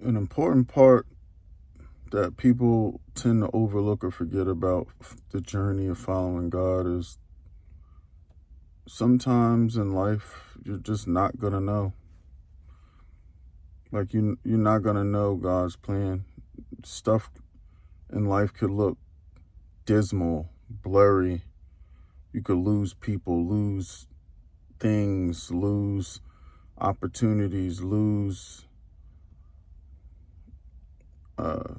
An important part that people tend to overlook or forget about the journey of following God is sometimes in life you're just not gonna know. Like you're not gonna know God's plan. Stuff in life could look dismal, blurry. You could lose people, lose things, lose opportunities, lose uh,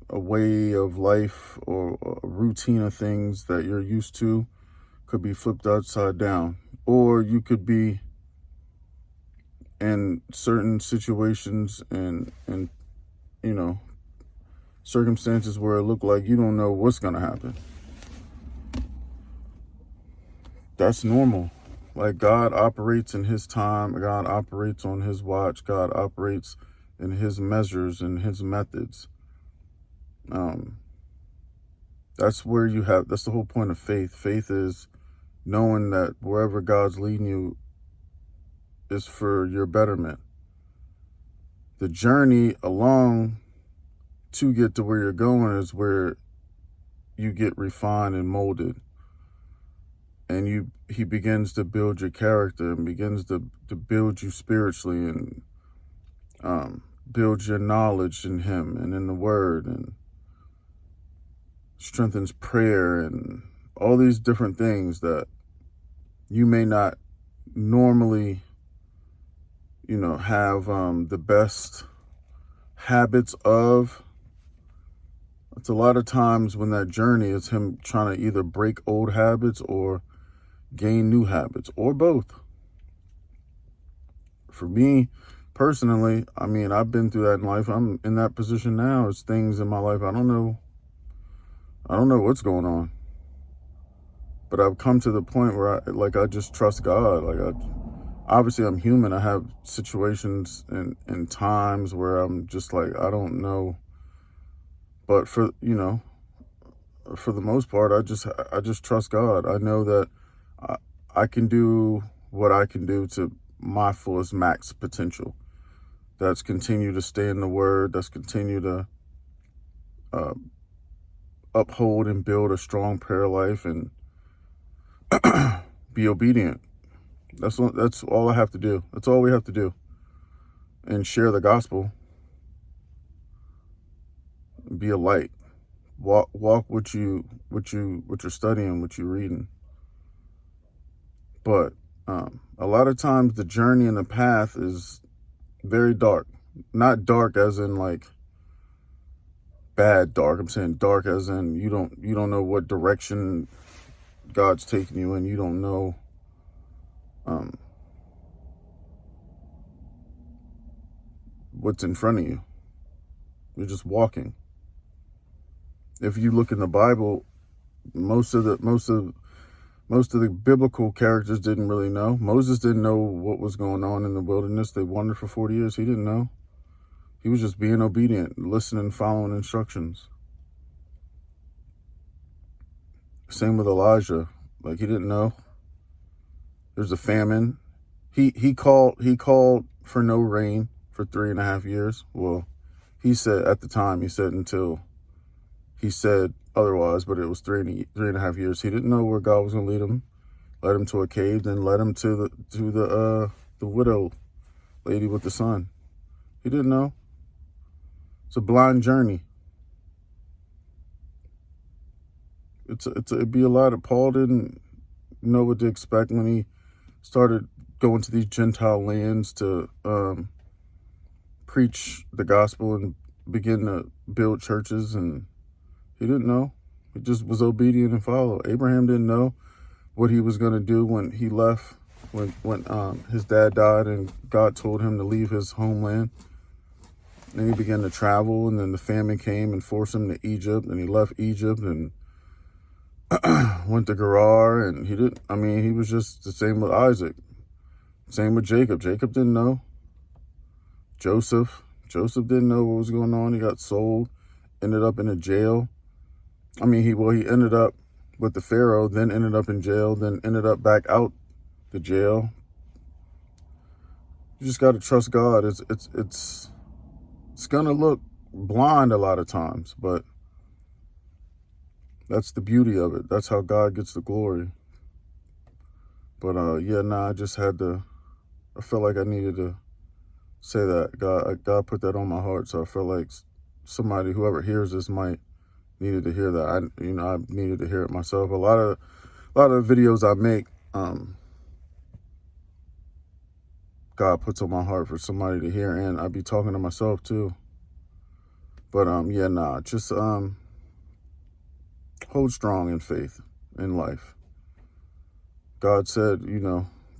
a way of life or a routine of things that you're used to could be flipped upside down. Or you could be in certain situations and you know, circumstances where it look like you don't know what's gonna happen. That's normal. Like God operates in his time, God operates on his watch, God operates in his measures and his methods. Um, that's the whole point of faith. Faith is knowing that wherever God's leading you is for your betterment. The journey along to get to where you're going is where you get refined and molded. And he begins to build your character and begins to build you spiritually and build your knowledge in him and in the word and strengthens prayer and all these different things that you may not normally, have the best habits of. It's a lot of times when that journey is him trying to either break old habits or gain new habits or both. For me personally, I've been through that in life. I'm in that position now. It's things in my life I don't know what's going on. But I've come to the point where I just trust God. Obviously I'm human. I have situations and times where I'm just like, I don't know. But for the most part, I just trust God. I know that I can do what I can do to my fullest max potential. That's continue to stay in the word. That's continue to uphold and build a strong prayer life and be obedient. That's all I have to do. That's all we have to do. And share the gospel. Be a light. Walk what you're studying, what you're reading. But a lot of times the journey and the path is very dark. Not dark as in like bad dark. I'm saying dark as in you don't know what direction God's taking you in. You don't know what's in front of you. You're just walking. If you look in the Bible, most of the biblical characters didn't really know. Moses didn't know what was going on in the wilderness. They wandered for 40 years. He didn't know. He was just being obedient, listening, following instructions. Same with Elijah. Like he didn't know. There's a famine. He called for no rain for 3.5 years. Well, he said at the time, until he said otherwise, but it was 3.5 years. He didn't know where God was going to lead him. Led him to a cave, then led him to the widow lady with the son. He didn't know. It's a blind journey. It'd be a lot of. Paul didn't know what to expect when he started going to these Gentile lands to preach the gospel and begin to build churches, and he didn't know. He just was obedient and followed. Abraham didn't know what he was going to do when he left, when his dad died and God told him to leave his homeland. Then he began to travel, and then the famine came and forced him to Egypt, and he left Egypt and went to Gerar, and he was just the same with Isaac. Same with Jacob. Jacob didn't know. Joseph didn't know what was going on. He got sold, ended up in a jail. He ended up with the Pharaoh, then ended up in jail, then ended up back out the jail. You just got to trust God. It's gonna look blind a lot of times, but that's the beauty of it. That's how God gets the glory. But yeah, I just had to. I felt like I needed to say that. God put that on my heart, so I felt like somebody, whoever hears this, might needed to hear that. I needed to hear it myself. A lot of videos I make, God puts on my heart for somebody to hear, and I be talking to myself too. But yeah, just hold strong in faith in life. God said,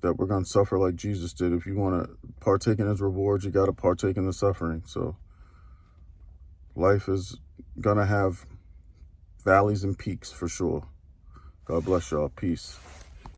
that we're going to suffer like Jesus did. If you want to partake in his rewards, you got to partake in the suffering. So life is going to have valleys and peaks for sure. God bless y'all. Peace.